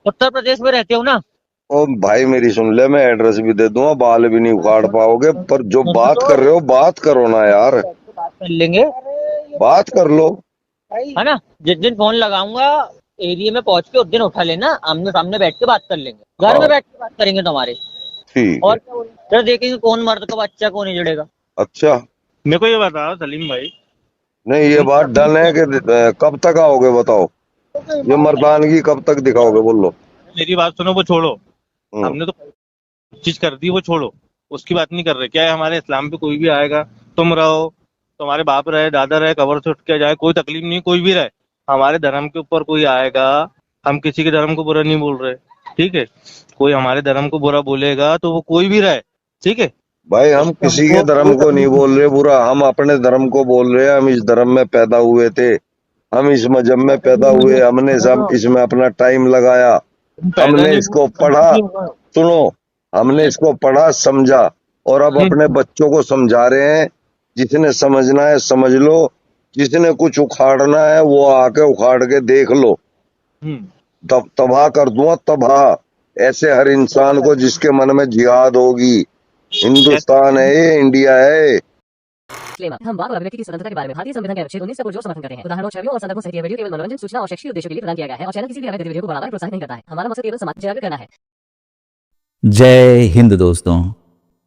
उत्तर प्रदेश में रहते हो ना? ओ भाई मेरी सुन ले, मैं एड्रेस भी दे दूंगा, बाल भी नहीं उखाड़ पाओगे, पर जो सुनो बात तो, कर रहे हो बात करो ना यार, बात कर लेंगे, बात कर लो। है ना? जिस दिन फोन लगाऊंगा एरिया में पहुंच के, उस दिन उठा लेना, आमने सामने बैठ के बात कर लेंगे, घर हाँ में बैठ के बात करेंगे तुम्हारे। ठीक है। और क्या बोलेंगे? फिर देखेंगे कौन मर्द का बच्चा कौन हिजड़ेगा। अच्छा, मेरे को ये बताओ सलीम भाई, नहीं ये तुम बात डन है कि कब तक आओगे बताओ, ये मर्दानगी कब तक दिखाओगे बोलो। मेरी बात सुनो, वो छोड़ो। हम्म, हमने तो चीज कर दी, वो छोड़ो, उसकी बात नहीं कर रहे। क्या है, हमारे इस्लाम पे कोई भी आएगा, तुम रहो, तुम्हारे बाप रहे, दादा रहे, कब्र से उठ के जाए, कोई तकलीफ नहीं, कोई भी रहे। हमारे धर्म के ऊपर कोई आएगा, हम किसी के धर्म को बुरा नहीं बोल रहे, ठीक है। कोई हमारे धर्म को बुरा बोलेगा तो वो कोई भी रहे, ठीक है, भाई हम उसको किसी के हमको धर्म कोई को नहीं तकलीफ नहीं। बोल रहे बुरा, हम अपने धर्म को बोल रहे हैं। हम इस धर्म में पैदा हुए थे, हम इस मजहब में पैदा हुए, हमने सब इसमें अपना टाइम लगाया, तुम पैदा हमने नहीं इसको हुए, पढ़ा, नहीं होगा। सुनो, हमने इसको पढ़ा समझा, और अब अपने बच्चों को समझा रहे हैं। जिसने समझना है समझ लो, जिसने कुछ उखाड़ना है वो आके उखाड़ के देख लो, तबाह कर दूंगा तबाह ऐसे हर इंसान को जिसके मन में जिहाद होगी। हिंदुस्तान है ये, इंडिया है। हम वाक और अभिव्यक्ति की स्वतंत्रता के बारे में भारतीय संविधान के अनुच्छेद 19 का पुरजोर समर्थन करते हैं। उदाहरणों, छवियों और संदर्भों सहित यह वीडियो केवल मनोरंजन, सूचना और शैक्षिक उद्देश्यों के लिए प्रदान किया गया है और चैनल किसी भी अवैध गतिविधियों को बढ़ावा या प्रोत्साहित नहीं करता है। हमारा मकसद केवल समाज जागरूक करना है। जय हिंद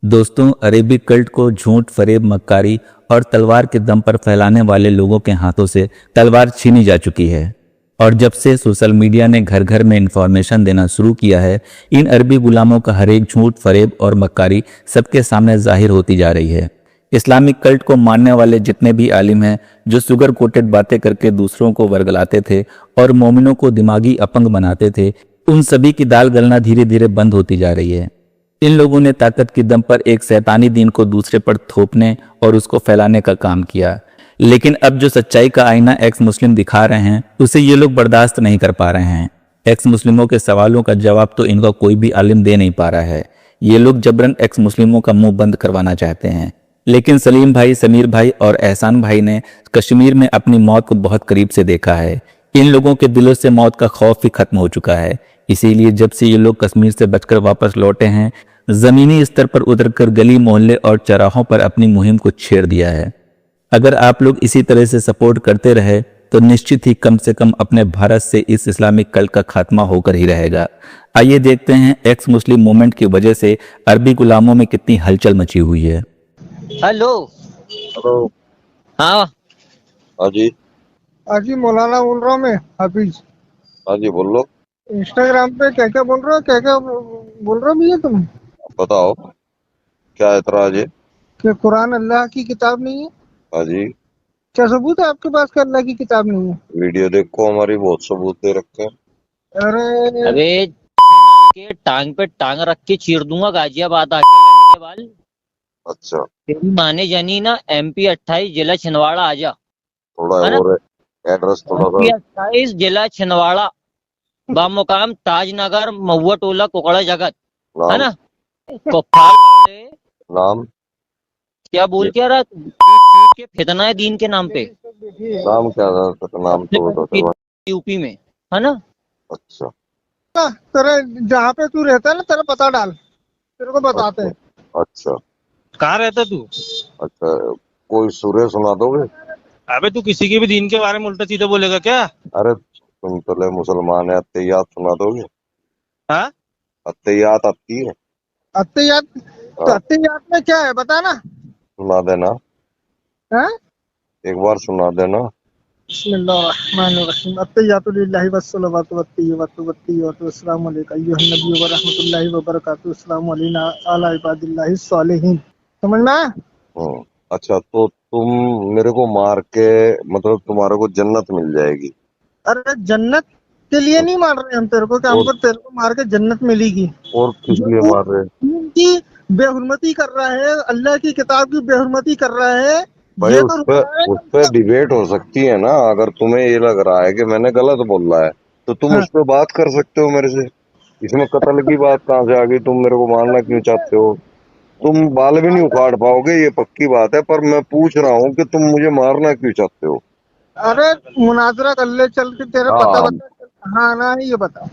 दोस्तों, अरेबिक कल्ट को झूठ, फरेब, मक्कारी और तलवार के दम पर फैलाने वाले लोगों के हाथों से तलवार छीनी जा चुकी है। और जब से सोशल मीडिया ने घर घर में इंफॉर्मेशन देना शुरू किया है, इन अरबी गुलामों का हर एक झूठ, फरेब और मक्कारी सबके सामने जाहिर होती जा रही है। इस्लामिक कल्ट को मानने वाले जितने भी आलिम हैं जो शुगर कोटेड बातें करके दूसरों को वर्गलाते थे और मोमिनों को दिमागी अपंग बनाते थे, उन सभी की दाल गलना धीरे धीरे बंद होती जा रही है। इन लोगों ने ताकत की दम पर एक शैतानी दीन को दूसरे पर थोपने और उसको फैलाने का काम किया। लेकिन अब जो सच्चाई का आईना एक्स मुस्लिम दिखा रहे हैं, उसे ये लोग बर्दाश्त नहीं कर पा रहे हैं। एक्स मुस्लिमों के सवालों का जवाब तो इनका कोई भी आलिम दे नहीं पा रहा है। ये लोग जबरन एक्स मुस्लिमों का मुंह बंद करवाना चाहते हैं। लेकिन सलीम भाई, समीर भाई और एहसान भाई ने कश्मीर में अपनी मौत को बहुत करीब से देखा है। इन लोगों के दिलों से मौत का खौफ ही खत्म हो चुका है। इसीलिए जब से ये लोग कश्मीर से बचकर वापस लौटे हैं, जमीनी स्तर पर उतरकर गली, मोहल्ले और चौराहों पर अपनी मुहिम को छेड़ दिया है। अगर आप लोग इसी तरह से सपोर्ट करते रहे तो निश्चित ही कम से कम अपने भारत से इस इस्लामिक कल्ट का खात्मा होकर ही रहेगा। आइए देखते हैं एक्स मुस्लिम मूवमेंट की वजह से अरबी गुलामों में कितनी हलचल मची हुई है। हेलो। हेलो। हाँ हाँ जी। हाँ जी, मौलाना बोल रहा हूँ मैं, हाफिज। हाँ जी बोलो। इंस्टाग्राम पे क्या क्या बोल रहे हो, क्या क्या बोल रहे हो भैया तुम? बताओ क्या एतराज है। कि कुरान अल्लाह की किताब नहीं है? हाँ जी, क्या सबूत है आपके पास कि अल्लाह की किताब नहीं है? वीडियो देखो, हमारी बहुत सबूत दे रखे हैं। अरे अबे के टांग पे टांग रख के चीर दूंगा गाजियाबाद आके लंड के बाल। अच्छा, तेरी माने जानी ना, MP 28 जिला छिंदवाड़ा आजा। थोड़ा है ना? और एड्रेस थोड़ा MP सा। 28 जिला छिंदवाड़ा, बामुकाम ताजनगर, महुआ टोला, कुकड़ा जगत। है नाम ना? कुख्तार लौड़े, नाम क्या बोल क्या रहा तू? छूट के फितना है दीन के नाम पे। नाम क्या था, नाम तो बताओ। यूपी में, है ना? अच्छा तेरे जहाँ पे तू रहता है ना, तेरा पता डाल, तेरे को बताते हैं। अच्छा कहाँ रहता तू? अच्छा, कोई सूर्य सुना दोगे? अबे तू किसी के भी दीन के बारे में उल्टा सीधा बोलेगा क्या? अरे तुम पहले मुसलमान है, अत्तहियात सुना दोगे? हाँ, अत्तहियात आती है? अत्तहियात? तो अत्तहियात में क्या है बता ना। सुना देना, हैं? एक बार सुना देना। बिस्मिल्लाहिर्रहमानिर्रहीम। अत्तहियातु लिल्लाहि वस्सलावातु वत्तय्यिबातु वत्तय्यिबातु अस्सलामु अलैका अय्युहन नबी व रहमतुल्लाहि व बरकातुहू अस्सलामु अलैना अला इबादिल्लाहि सालिहीन। समझ में आया? अच्छा, तो तुम मेरे को मार के मतलब तुम्हारे को जन्नत मिल जाएगी? अरे जन्नत के लिए नहीं मार रहे हम तेरे को कि हमको तेरे को मार के जन्नत मिलेगी। और किस लिए मार रहे? की बेहुरमती कर रहा है, अल्लाह की किताब की बेहुरमती कर रहा है। भाई ये उस पे डिबेट हो सकती है ना। अगर तुम्हें ये लग रहा है कि मैंने गलत बोला है तो तुम हाँ। उस पे बात कर सकते हो मेरे से। इसमें कत्ल की बात कहाँ से आ गई? तुम मेरे को मारना क्यों चाहते हो? तुम बाल भी नहीं उखाड़ पाओगे, ये पक्की बात है, पर मैं पूछ रहा हूँ कि तुम मुझे मारना क्यों चाहते हो? अरे मुनाजरा कर ले, चल के तेरा पता हाँ बता। हाँ ना, ये बता।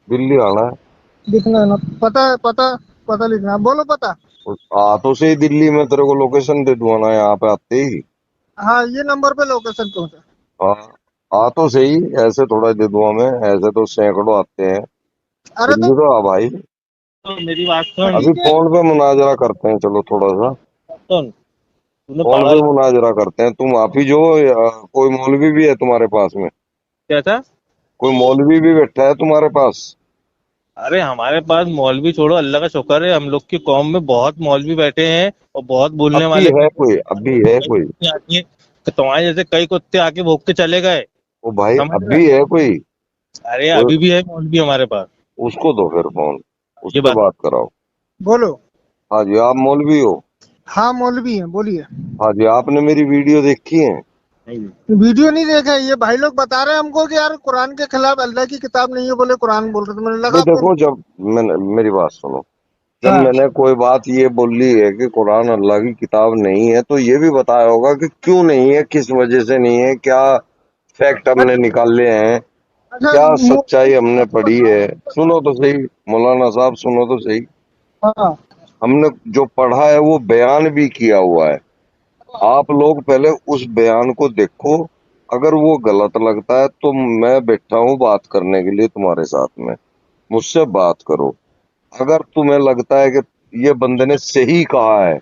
दिल्ली आना है। लिखना है ना, पता है, पता पता लिखना है, बोलो पता। हाथों से ही दिल्ली में तेरे को लोकेशन दे दूंगा ना, यहाँ पे आते ही। हाँ, ये नंबर पे लोकेशन पहुंचा। हाँ, हाथों से ही, ऐसे थोड़ा दे दूंगा मैं, ऐसे तो सैकड़ों आते हैं। अरे दिल्ली तो आ भाई। तो मेरी बात सुन अभी फोन पे मुनाजरा करते हैं, चलो थोड़ा सा सुन, तूने फोन पढ़ा पे मुनाजरा करते हैं। तुम आप ही जो कोई मौलवी भी है तुम्हारे पास में? क्या था? कोई मौलवी भी बैठा है तुम्हारे पास? अरे हमारे पास मौलवी छोड़ो, अल्लाह का शुक्र है हम लोग की कौम में बहुत मौलवी बैठे हैं और बहुत बोलने अब भी वाले है कोई? अब भी है कोई? आती हैं कि तुम्हारे जैसे कई कुत्ते आके भोग के चले गए। ओ भाई, समझ अब रहे? भी है कोई? अरे कोई अभी भी है मौलवी हमारे पास। उसको दो फिर फोन, ये उससे बात बात कराओ। बोलो। हाँ जी, आप मौलवी हो? हाँ, मौलवी है, बोलिए। हाँ जी, आपने मेरी वीडियो देखी है? वीडियो नहीं देखा है, ये भाई लोग बता रहे हैं हमको कि यार कुरान के खिलाफ, अल्लाह की किताब नहीं है, बोले कुरान बोल रहे, तो मैंने लगा नहीं आपको। देखो, जब मैंने, मेरी बात सुनो, जब हाँ, मैंने कोई बात ये बोली है कि कुरान अल्लाह की किताब नहीं है, तो ये भी बताया होगा कि क्यों नहीं है, किस वजह से नहीं है, क्या फैक्ट हमने निकाले हैं, अच्छा क्या सच्चाई हमने पढ़ी है। सुनो तो सही मौलाना साहब, सुनो तो सही। हाँ, हमने जो पढ़ा है वो बयान भी किया हुआ है। आप लोग पहले उस बयान को देखो, अगर वो गलत लगता है तो मैं बैठा हूँ बात करने के लिए तुम्हारे साथ में, मुझसे बात करो। अगर तुम्हें लगता है कि ये बंदे ने सही कहा है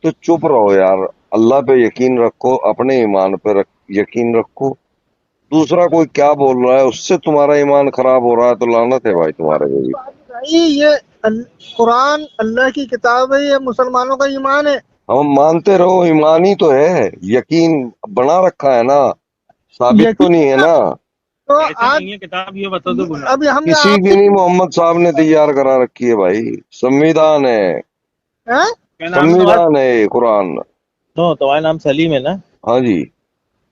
तो चुप रहो यार, अल्लाह पे यकीन रखो, अपने ईमान पे यकीन रखो। दूसरा कोई क्या बोल रहा है उससे तुम्हारा ईमान खराब हो रहा है तो लानत है भाई तुम्हारे पे भी। भाई ये कुरान अल्लाह की किताब है, ये मुसलमानों का ईमान है। हम मानते रहो, ईमान ही तो है, यकीन बना रखा है ना, साबित तो नहीं है यकीन ना। तो कैसे आज नहीं है किताब, ये बता दो गुना। अभी हम किसी की आपसे नहीं, मोहम्मद साहब ने तैयार करा रखी है भाई, संविधान है, हैं? क्या नाम है तुम्हारा? संविधान है ये कुरान। तो तुम्हारा नाम सलीम है ना? हाँ जी।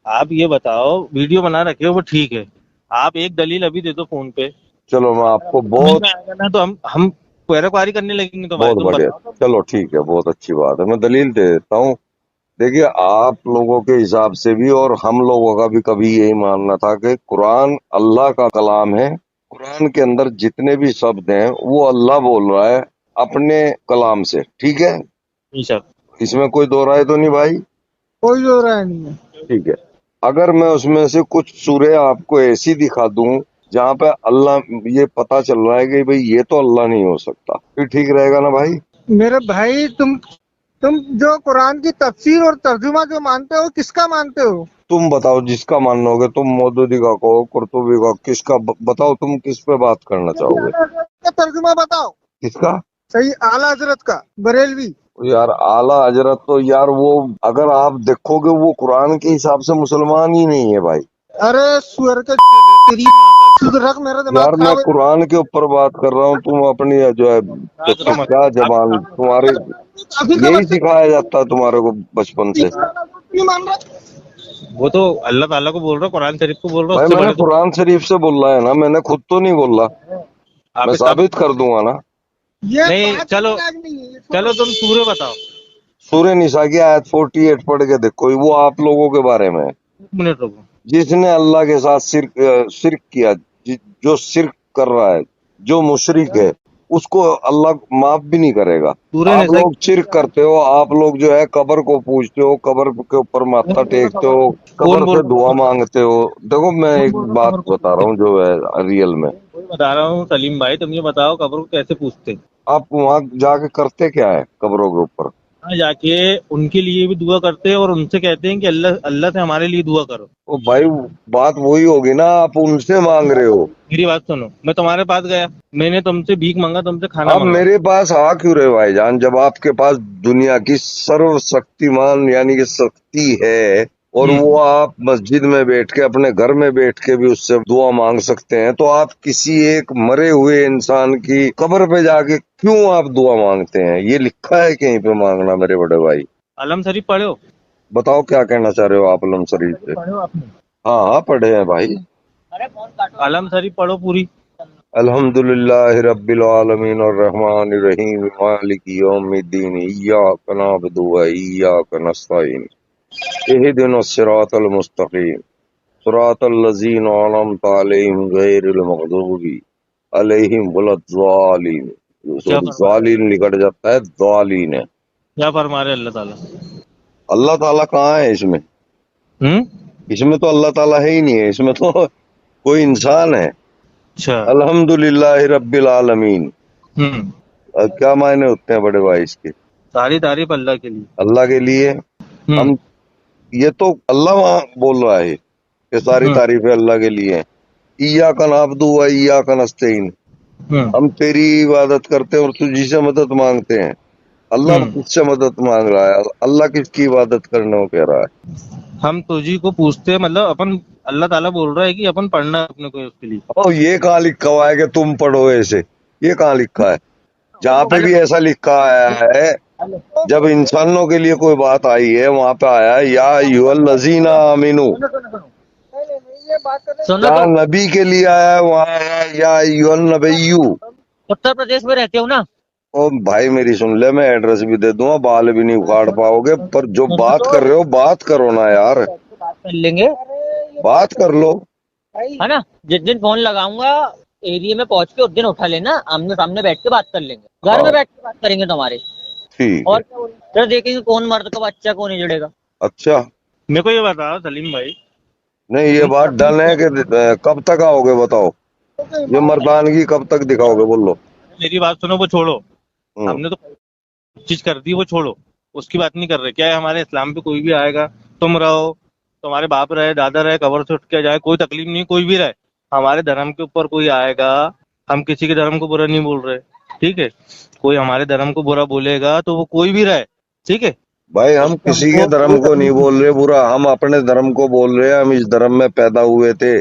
आप ये बताओ, वीडियो बना रखे हो वो ठीक है, आप एक दलील अभी दे दो फोन पे। चलो मैं आपको समझ में आएगा ना तो हम पैरवी करने लगेंगे तुम्हारी। बहुत तुम बढ़िया, बताओ। चलो ठीक है, बहुत अच्छी बात है, मैं दलील दे देता हूँ। देखिए, आप लोगों के हिसाब से भी और हम लोगों का भी कभी यही मानना था कि कुरान अल्लाह का कलाम है। कुरान के अंदर जितने भी शब्द हैं वो अल्लाह बोल रहा है अपने कलाम से, ठीक है? ईशा। इसमें कोई दो राय तो नहीं भाई? कोई जो रहा नहीं है। ठीक है। अगर मैं उसमें से कुछ सूरे आपको ऐसी दिखा दूं जहाँ पे अल्लाह, ये पता चल रहा है कि भाई ये तो अल्लाह नहीं हो सकता, फिर ठीक रहेगा ना भाई? मेरे भाई, तुम जो कुरान की तफसीर और तर्जुमा जो मानते हो, किसका मानते हो? तुम बताओ जिसका मानोगे, तुम मौदूदी का कहो, कुर्तुबी का, किसका बताओ, तुम किस पे बात करना चाहोगे? आला हजरत का तर्जुमा बताओ। किसका? सही, आला हजरत का, बरेलवी। यार आला हजरत तो यार वो, अगर आप देखोगे वो कुरान के हिसाब से मुसलमान ही नहीं है भाई। अरे सुअर के तेरी माँ का शुद्ध रख, मेरा दिमाग यार मैं खराब है। कुरान के ऊपर बात कर रहा हूँ, तुम अपनी जो है क्या जबान तुम्हारे, काफी का यही बच्चा सिखाया जाता है तुम्हारे को बचपन से। नहीं मान रहा। वो तो अल्लाह ताला को बोल रहा, कुरान शरीफ को बोल रहा, भाई उससे मैंने बड़े तो कुरान शरीफ से बोला है ना, मैंने खुद तो नहीं बोला, आप मैं हिसाब। साबित कर दूंगा ना। ये नहीं बात चलो, मजाक नहीं है, ये चलो तुम सूर्य बताओ। सूर्य निसा की आयत 48 पढ़ के देखो, वो आप लोगों के बारे में है। एक मिनट रुको। जिसने अल्लाह के साथ शिर्क किया, जो शिर्क कर रहा है, जो मुशरिक है, उसको अल्लाह माफ भी नहीं करेगा। सूर्य आप निसा लोग शिर्क करते हो, आप लोग जो है कब्र को पूजते हो, कब्र के ऊपर माथा टेकते हो, कौन कब्र बोल से दुआ रहा? मांगते हो। देखो मैं कौन एक बोल रहा बात कब्र को बता रहा पूछते? हूँ जो है रियल में। वही बता रहा हूँ सलीम भाई, तुम ये बताओ कब्र को कैसे पूछते? आप वहां जाके करते क्या है कब्रों के ऊपर? वहाँ जाके उनके लिए भी दुआ करते हैं और उनसे कहते हैं कि अल्लाह अल्लाह से हमारे लिए दुआ करो। ओ भाई, बात वही होगी ना, आप उनसे मांग रहे हो। मेरी बात सुनो, मैं तुम्हारे पास गया, मैंने तुमसे भीख मांगा, तुमसे खाना आप मांगा। मेरे पास आ क्यों रहे हो भाईजान, जब आपके पास दुनिया की सर्वशक्तिमान यानी कि शक्ति है, और वो आप मस्जिद में बैठ के, अपने घर में बैठ के भी उससे दुआ मांग सकते हैं, तो आप किसी एक मरे हुए इंसान की कब्र पे जाके क्यों आप दुआ मांगते हैं? ये लिखा है कहीं पे मांगना मेरे बड़े भाई? अलम शरीफ पढ़े हो? बताओ क्या कहना चाह रहे हो आप अलम शरीफ पे? पढ़े हो आपने? हाँ हाँ पढ़े हैं भाई। अलम शरीफ पढ़ो पूरी। अल्हम्दुलिल्लाहि रब्बिल आलमीन अर्रहमानिर रहीम मालिकि यौमिद्दीन इय्याका नअबुदु व इय्याका नस्तईन इहदिनस सिरातल मुस्तकीम सिरातल लज़ीना अनअमता अलैहिम गैरिल मग़दूबि अलैहिम वलद्दालिन। क्या फरमा जालिन निकट जाता है, दालिन है। क्या फरमा रहे अल्लाह ताला? अल्लाह ताला कहाँ है इसमें? इसमें तो अल्लाह ताला है ही नहीं है, इसमें तो कोई इंसान है। अच्छा। अल्हम्दुलिल्लाह रब्बिल आलमीन। क्या मायने होते हैं बड़े भाई इसके? सारी तारीफ अल्लाह के लिए। अल्लाह के लिए। हम ये तो अल्लाह वहाँ बोल रहा है कि सारी तारीफें अल्लाह के लिए हैं। इय्याका नअब्दु व इय्याका नस्तईन। हम तेरी इबादत करते हैं और तुझी से मदद मांगते हैं। अल्लाह किससे मदद मांग रहा है? अल्लाह किसकी इबादत करने को कह रहा है? हम तुझी को पूछते हैं, मतलब अपन, अल्लाह ताला बोल रहा है कि अपन पढ़ना है अपने को उसके लिए। और ये कहाँ लिखा हुआ है कि तुम पढ़ो ऐसे? ये कहाँ लिखा है? जहाँ पे भी ऐसा लिखा आया है, जब इंसानों के लिए कोई बात आई है वहां पे आया है या अय्युहल्लज़ीना आमिनू। सुनो जहाँ तो, नबी के लिए आया है वहां आया है या अय्युहन्नबिय्यू। उत्तर प्रदेश में रहते हो ना? ओ भाई मेरी सुन ले, मैं एड्रेस भी दे दूंगा, बाल भी नहीं उखाड़ पाओगे, पर जो सुनो बात तो, कर रहे हो बात करो ना यार, बात कर लेंगे, बात कर लो। है ना? जिस दिन फोन लगाऊंगा एरिया में पहुंच के उस दिन उठा लेना, आमने सामने बैठ के बात कर लेंगे, घर में बैठ के बात करेंगे तुम्हारे। ठीक और है। क्या बोलेंगे? फिर देखेंगे कौन मर्द का बच्चा कौन हिजड़ेगा। अच्छा, मेरे को ये बताओ सलीम भाई, नहीं ये बात डन है कि कब तक आओगे बताओ? ये मर्दानगी कब तक दिखाओगे बोलो? मेरी बात सुनो, वो छोड़ो, हम्म, हमने तो चीज कर दी, वो छोड़ो, उसकी बात नहीं कर रहे। क्या है, हमारे इस्लाम पे कोई भी आएगा, तुम रहो, तुम्हारे बाप रहे, दादा रहे, कब्र से उठ के जाए, कोई तकलीफ नहीं, कोई भी रहे, हमारे धर्म के ऊपर कोई आएगा, हम किसी के धर्म को बुरा नहीं बोल रहे, ठीक है? कोई हमारे धर्म को बुरा बोलेगा तो वो कोई भी रहे, ठीक है? भाई हम किसी के धर्म को नहीं बोल रहे बुरा, हम अपने धर्म को बोल रहे हैं। हम इस धर्म में पैदा हुए थे,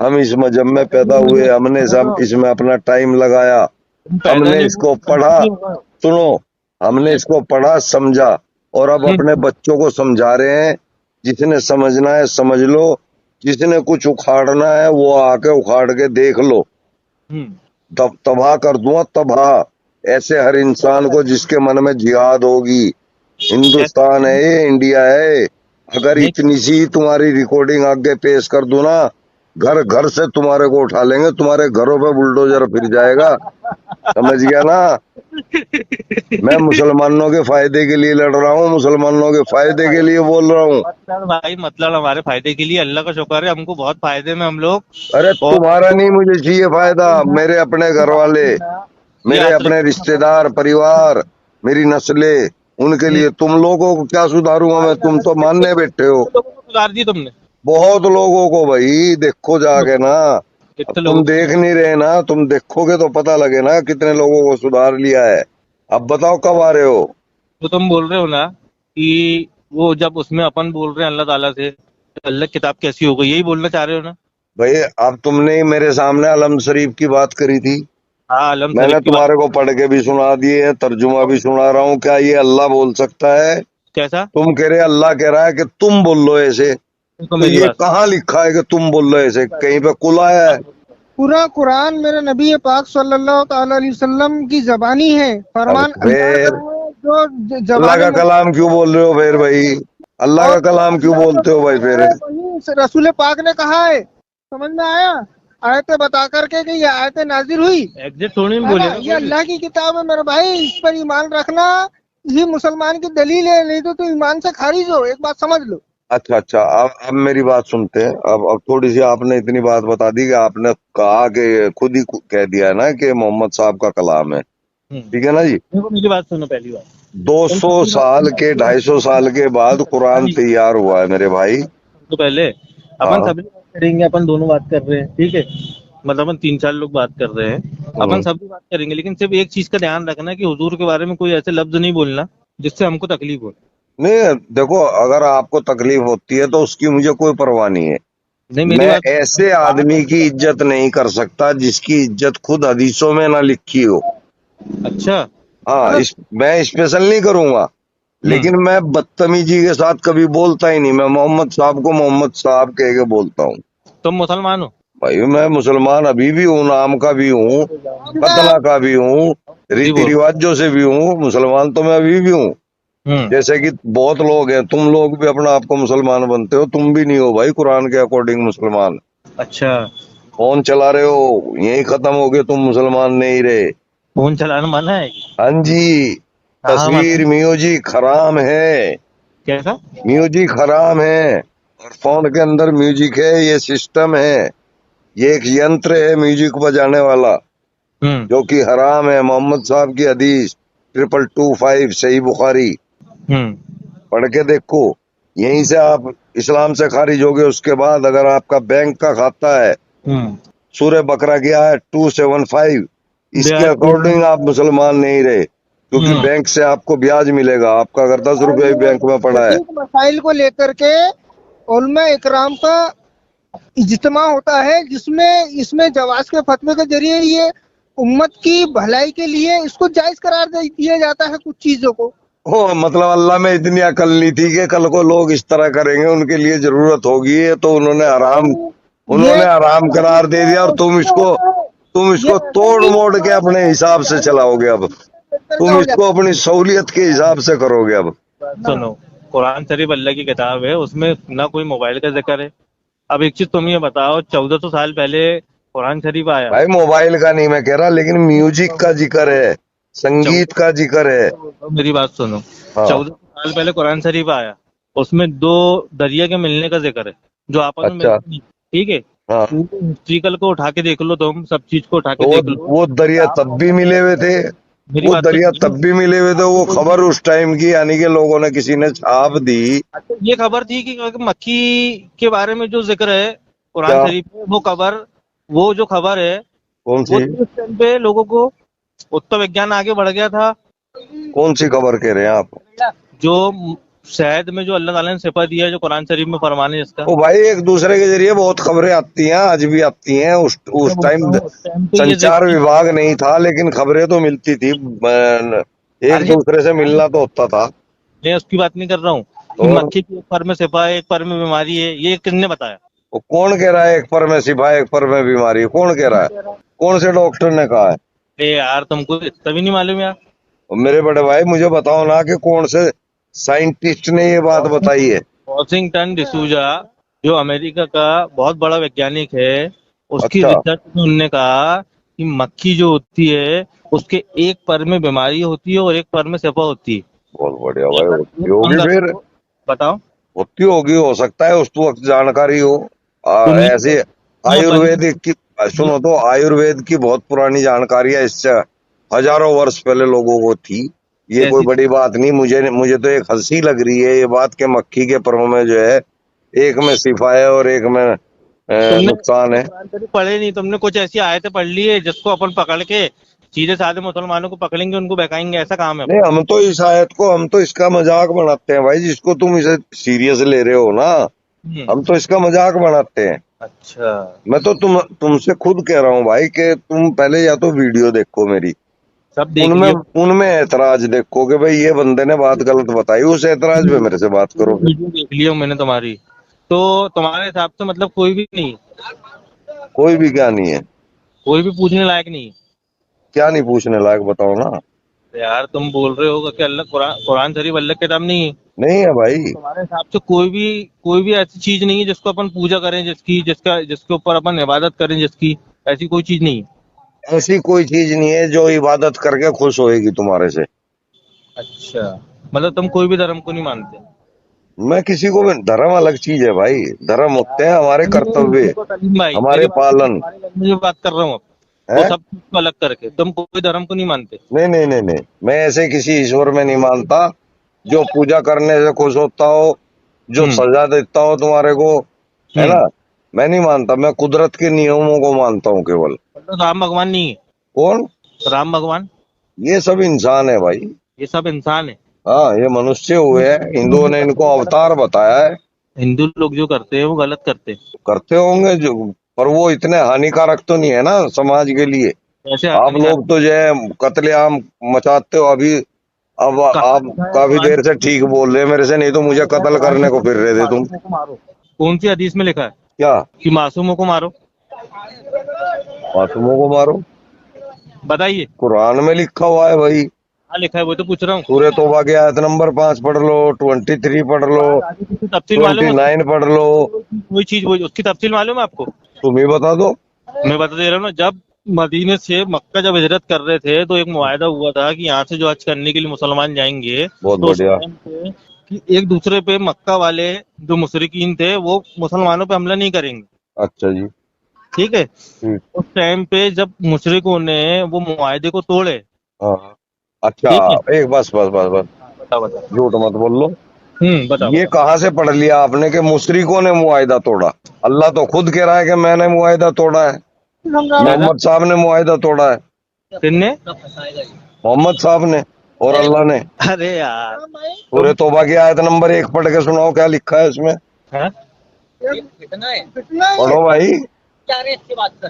हम इस मजहब में पैदा हुए, हमने सब इसमें अपना टाइम लगाया, हमने इसको पढ़ा, सुनो, हमने इसको पढ़ा समझा और अब अपने बच्चों को समझा रहे हैं। जिसने समझना है समझ लो, जिसने कुछ उखाड़ना है वो आके उखाड़ के देख लो, तबाह कर दूंगा तबाह ऐसे हर इंसान को जिसके मन में जिहाद होगी। हिंदुस्तान है ये, इंडिया है। अगर इतनी सी तुम्हारी रिकॉर्डिंग आगे पेश कर दूं ना, घर घर से तुम्हारे को उठा लेंगे, तुम्हारे घरों पे बुलडोजर फिर जाएगा, समझ गया ना? मैं मुसलमानों के फायदे के लिए लड़ रहा हूँ, मुसलमानों के फायदे के लिए बोल रहा हूँ। मतलब भाई, मतलब हमारे फायदे के लिए, अल्लाह का शुक्र है हमको बहुत फायदे में हम लोग। अरे और तुम्हारा नहीं, मुझे चाहिए फायदा, मेरे अपने घर वाले, मेरे अपने रिश्तेदार, परिवार, मेरी नस्लें, उनके लिए। तुम लोगों को क्या सुधारूंगा मैं? तुम तो मानने बैठे हो। लोगों को सुधार दी तुमने, बहुत लोगों को भाई, देखो जाके ना। अब कितने तुम लोगों देख नहीं रहे ना, तुम देखोगे तो पता लगे ना कितने लोगों को सुधार लिया है। अब बताओ कब आ रहे हो? तो तुम बोल रहे हो ना कि वो जब उसमें अपन बोल रहे हैं अल्लाह ताला से, अल्लाह की किताब कैसी हो गई, यही बोलना चाह रहे हो ना? भाई अब तुमने ही मेरे सामने अलम शरीफ की बात करी थी, हाँ, अलम मैंने शरीफ की बात। तुम्हारे को पढ़ के भी सुना दिए है, तर्जुमा भी सुना रहा हूँ। क्या ये अल्लाह बोल सकता है? कैसा? तुम कह रहे अल्लाह कह रहा है कि तुम बोल लो ऐसे, तो तो मेरी ये बात, कहाँ लिखा है कि तुम बोल लो ऐसे? कहीं पे कुल आया है? पूरा कुरान मेरे नबी पाक सल्लल्लाहु ताला अलैहि वसल्लम की जबानी है, फरमान अब फिर अल्लाह का है, जो अल्लाह का जबान कलाम क्यों बोल रहे हो फिर भाई? अल्लाह का कलाम क्यों बोलते हो भाई फिर? रसूल पाक ने कहा है, समझ में आया? आयतें बता करके कि ये आयतें नाजिल हुई, एग्जिट थोड़ी में है ना? बोलेगा ये अल्लाह की किताब है मेरे भाई, इस पर ईमान रखना, ये मुसलमान की दलील है, नहीं तो तू ईमान से खारिज हो, एक बात समझ लो। अच्छा अच्छा, अब मेरी बात सुनते हैं। अब थोड़ी सी आपने इतनी बात बता दी कि आपने कहा कि खुद ही कह दिया है ना कि मोहम्मद साहब का कलाम है, ठीक है ना जी? देखो मेरी बात सुनो, पहली बात, 200 साल के 250 साल के बाद कुरान तैयार हुआ है मेरे भाई। तो पहले अपन हाँ। सभी बात करेंगे, अपन दोनों बात कर रहे हैं, ठीक है? मतलब अपन 3-4 लोग बात कर रहे हैं, अपन सभी बात करेंगे, लेकिन सिर्फ एक चीज का ध्यान रखना कि हुजूर के बारे में कोई ऐसे लफ्ज नहीं बोलना जिससे हमको तकलीफ हो। नहीं देखो, अगर आपको तकलीफ होती है तो उसकी मुझे कोई परवाह नहीं है। नहीं, मेरी मैं बात, ऐसे आदमी की इज्जत नहीं कर सकता जिसकी इज्जत खुद हदीसों में ना लिखी हो। अच्छा, हाँ, मैं स्पेशल नहीं करूंगा, लेकिन मैं बदतमीजी के साथ कभी बोलता ही नहीं। मैं मोहम्मद साहब को मोहम्मद साहब कह के बोलता हूँ। तुम मुसलमान हो? भाई मैं मुसलमान अभी भी हूँ, नाम का भी हूँ, कतला का भी हूँ, रीति रिवाजों से भी हूँ, मुसलमान तो मैं अभी भी हूँ। जैसे कि बहुत लोग हैं, तुम लोग भी अपना आपको मुसलमान बनते हो, तुम भी नहीं हो भाई कुरान के अकॉर्डिंग मुसलमान। अच्छा, फोन चला रहे हो, यही खत्म हो गए, तुम मुसलमान नहीं रहे। फोन चलाना मना है? हाँ जी, हाँ, तस्वीर म्यूजिक हराम है, कैसा? म्यूजिक हराम है, और फोन के अंदर म्यूजिक है, ये सिस्टम है, ये एक यंत्र है म्यूजिक बजाने वाला, जो कि हराम है। मोहम्मद साहब की हदीस 2225 सही बुखारी पढ़ के देखो। यहीं से आप इस्लाम से खारिज होगे। उसके बाद अगर आपका बैंक का खाता है, सूरह बकरा क्या है 275, इसके अकॉर्डिंग आप मुसलमान नहीं रहे, क्योंकि बैंक से आपको ब्याज मिलेगा। आपका अगर 10 रुपये भी बैंक में पड़ा है, मसाइल को लेकर के उलमा इकराम का इज्तिमा होता है, जिसमें इसमें जवाज के फतवे के जरिए ये उम्मत की भलाई के लिए इसको जायज करार दिया जाता है कुछ चीजों को। मतलब अल्लाह में इतनी अकल नहीं थी कि कल को लोग इस तरह करेंगे, उनके लिए जरूरत होगी, तो उन्होंने हराम करार दे दिया, और तुम इसको तोड़ मोड़ के अपने हिसाब से चलाओगे। अब तुम इसको अपनी सहूलियत के हिसाब से करोगे। अब सुनो, कुरान शरीफ अल्लाह की किताब है, उसमें ना कोई मोबाइल का जिक्र है। अब एक चीज तुम ये बताओ, 1400 साल पहले कुरान शरीफ आया। भाई मोबाइल का नहीं मैं कह रहा, लेकिन म्यूजिक का जिक्र है, संगीत का जिक्र है। तो मेरी बात सुनो, हाँ। 1400 साल पहले कुरान शरीफ आया, उसमें 2 दरिया के मिलने का जिक्र है, जो आपस में अच्छा। मिलते नहीं, ठीक है? हाँ। हिस्ट्रिकल को उठा के देख लो, तुम सब चीज को उठा के देख लो। वो दरिया तब भी मिले हुए थे, मेरी वो बात दरिया सुनो। तब भी मिले हुए थे। वो खबर उस टाइम की, यानी कि लोगों ने, किसी ने छाप दी। ये खबर थी कि मक्की के बारे में जो जिक्र है कुरान क्या? शरीफ में, वो जो खबर है, कौन वो सी उस टाइम पे लोगों को, उत्तर विज्ञान आगे बढ़ गया था। कौन सी खबर कह रहे हैं आप? जो शहद में जो अल्लाह ताला ने सिफा दिया है, जो कुरान शरीफ में फरमान है जिसका, ओ भाई, एक दूसरे के जरिए बहुत खबरें आती हैं, आज भी आती हैं। उस टाइम संचार विभाग नहीं था, लेकिन खबरें तो मिलती थी। एक दूसरे से मिलना तो होता था। मैं उसकी बात नहीं कर रहा हूँ कि और? मक्खी की एक पर में सिफा है, एक पर में बीमारी है, ये किसने बताया? वो कौन कह रहा है एक पर में सिफा, एक पर में बीमारी? कौन कह रहा है? कौन से डॉक्टर ने कहा है? ए यार, तुमको इतना भी नहीं मालूम यार? और मेरे बड़े भाई, मुझे बताओ ना कि कौन से साइंटिस्ट ने ये बात बताई है? वॉशिंगटन डिसूजा, जो अमेरिका का बहुत बड़ा वैज्ञानिक है, उसकी अच्छा। रिसर्च में उन्होंने कहा कि मक्खी जो होती है, उसके एक पर में बीमारी होती है और एक पर में सिफा होती है। बहुत बढ़िया भाई, होती होगी फिर, बताओ। होती होगी, हो सकता है उस वक्त जानकारी हो। तुम ये ऐसे आयुर्वेदिक की, सुनो तो, आयुर्वेद की बहुत पुरानी जानकारी है, इससे हजारों वर्ष पहले लोगों को थी। ये कोई ऐसी- बड़ी बात नहीं। मुझे तो एक हंसी लग रही है ये बात कि मक्खी के परों में जो है, एक में शिफा है और एक में नुकसान है। कुरान शरीफ पढ़े नहीं तुमने? कुछ ऐसी आयतें पढ़ ली है जिसको अपन पकड़ के सीधे साधे मुसलमानों को पकड़ेंगे, उनको बहकाएंगे, ऐसा काम है? नहीं, हम तो इस आयत को, हम तो इसका मजाक बनाते हैं भाई, जिसको तुम इसे सीरियस ले रहे हो ना, हम तो इसका मजाक बनाते हैं। अच्छा, मैं तो तुमसे खुद कह रहा हूँ भाई कि तुम पहले या तो वीडियो देखो मेरी, सब देख उनमें लिया। उनमें ऐतराज देखो कि भाई ये बंदे ने बात गलत बताई, उस ऐतराज पे मेरे से बात करो। वीडियो देख लिया मैंने तुम्हारी, तो तुम्हारे हिसाब से मतलब कोई भी नहीं, कोई भी क्या नहीं है? कोई भी पूछने लायक नहीं? क्या नहीं पूछने लायक, बताओ ना। यार तुम बोल रहे हो कि अल्लाह कुरान शरीफ अल्लाह के किताब नहीं है, नहीं है भाई। तुम्हारे हिसाब से कोई भी ऐसी चीज नहीं है जिसको अपन पूजा करें, जिसके ऊपर अपन इबादत करें, जिसकी ऐसी कोई चीज नहीं है? ऐसी कोई चीज नहीं है जो इबादत करके खुश होएगी तुम्हारे से। अच्छा, मतलब तुम कोई भी धर्म को नहीं मानते? मैं किसी को भी, धर्म अलग चीज है भाई, धर्म होते हैं हमारे कर्तव्य, भाई, हमारे पालन मुझे बात कर रहा हूँ अब, वो है। सब चीज को अलग करके तुम कोई धर्म को नहीं मानते? नहीं नहीं नहीं नहीं, मैं ऐसे किसी ईश्वर में नहीं मानता जो पूजा करने से खुश होता हो, जो सजा देता हो तुम्हारे को, है ना। मैं नहीं मानता, मैं कुदरत के नियमों को मानता हूँ केवल। मतलब राम भगवान नहीं है? कौन? राम भगवान? ये सब इंसान है भाई। ये सब इंसान है? हाँ, ये मनुष्य हुए हैं, हिंदुओं ने इनको अवतार बताया है। हिंदू लोग जो करते हैं वो गलत करते हैं। करते होंगे जो, पर वो इतने हानिकारक तो नहीं है ना समाज के लिए। ऐसे आप लोग तो जो है कत्लेआम मचाते हो अभी। अब आप काफी देर से ठीक बोल रहे हैं मेरे से, नहीं तो मुझे कत्ल करने को फिर रहे थे तुम। कौन सी हदीस में लिखा है क्या? कि मासूमों को मारो? मासूमों को मारो? बताइए। कुरान में लिखा हुआ है भाई। हाँ लिखा है, वो तो पूछ रहा हूँ। सूरह तौबा की आयत नंबर 5 पढ़ लो, 23 पढ़ लो, तफसील मालूम है? 29 पढ़ लो। वही चीज, वही उसकी तफसील मालूम है आपको? तुम ही बता दो। मैं बता दे रहा हूँ ना, जब मदीने से मक्का जब हिजरत कर रहे थे तो एक मुआहदा हुआ था कि यहाँ से जो हज करने के लिए मुसलमान जाएंगे बहुत तो उस बढ़िया। टाइम पे कि एक दूसरे पे मक्का वाले जो मुशरिकीन थे वो मुसलमानों पे हमला नहीं करेंगे, अच्छा जी। ठीक है। ठीक। उस टाइम पे जब मुशरिकों ने वो मुआहदे को तोड़े, हाँ अच्छा, ठीक एक बस बस बस बस, बता झूठ मत बोल लो। बता ये कहाँ से पढ़ लिया आपने कि मुशरिकों ने मुआहिदा तोड़ा? अल्लाह तो खुद कह रहा है कि मैंने मुआहिदा तोड़ा है, मोहम्मद साहब ने मुआहिदा तोड़ा है, किन्ने? मोहम्मद साहब ने और अल्लाह ने। अरे यार सूरह तौबा की आयत नंबर 1 पढ़ के सुनाओ, क्या लिखा है इसमें? हाँ? कितना है पढ़ो भाई। क्या रे इसकी बात कर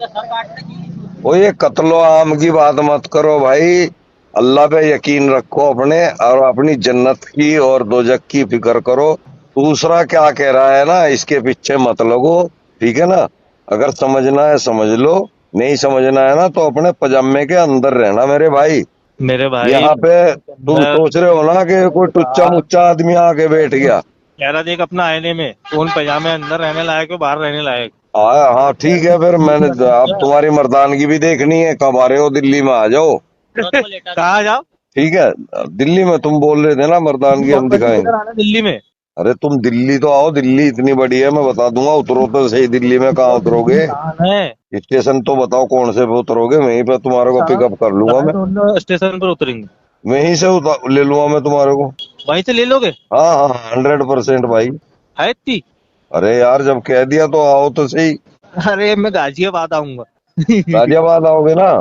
सर काटने की वो ये कत्लो आम की बात मत करो भाई, अल्लाह पे यकीन रखो अपने, और अपनी जन्नत की और दोजख की फिक्र करो। दूसरा क्या कह रहा है ना, इसके पीछे मत लगो, ठीक है ना। अगर समझना है समझ लो, नहीं समझना है ना तो अपने पजामे के अंदर रहना मेरे भाई। मेरे भाई यहाँ पे तुम सोच रहे हो ना कि कोई टुच्चा मुच्चा आदमी आके बैठ गया। चेहरा देख अपना आईने में, कौन पजामे अंदर रहने लायक है बाहर रहने लायक? हाँ ठीक है, फिर मैंने अब तुम्हारी मर्दानगी भी देखनी है, कब आ रहे हो दिल्ली में? आ जाओ। कहाँ जाओ? ठीक है, दिल्ली में तुम बोल रहे थे ना मर्दानगी हम दिखाएंगे। दिल्ली में? अरे तुम दिल्ली तो आओ, दिल्ली इतनी बड़ी है, मैं बता दूंगा। उतरो तो सही, दिल्ली में कहाँ उतरोगे? है स्टेशन तो बताओ कौन से पे उतरोगे, वहीं पे तुम्हारे को पिकअप कर लूंगा मैं, स्टेशन पर उतरेंगे, वहीं से ले लूंगा मैं तुम्हारे को। वहीं से ले लोगे? हाँ हाँ 100% भाई। है इतनी? अरे यार जब कह दिया तो आओ तो सही। अरे मैं गाजियाबाद आऊंगा। गाजियाबाद आओगे ना?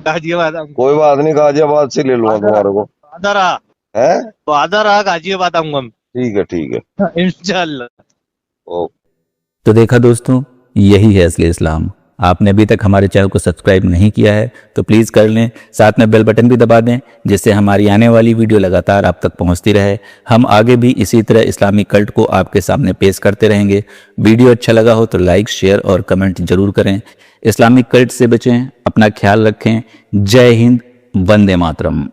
गाजियाबाद आऊंगा। कोई बात नहीं, गाजियाबाद से ले लूंगा तुम्हारे को। आधा रहा है? तो आधा रहा, गाजियाबाद आऊंगा मैं। ठीक है इंशाल्लाह। ओ तो देखा दोस्तों, यही है असली इस्लाम। आपने अभी तक हमारे चैनल को सब्सक्राइब नहीं किया है तो प्लीज़ कर लें, साथ में बेल बटन भी दबा दें, जिससे हमारी आने वाली वीडियो लगातार आप तक पहुंचती रहे। हम आगे भी इसी तरह इस्लामी कल्ट को आपके सामने पेश करते रहेंगे। वीडियो अच्छा लगा हो तो लाइक, शेयर और कमेंट जरूर करें। इस्लामिक कल्ट से बचें, अपना ख्याल रखें। जय हिंद, वंदे मातरम।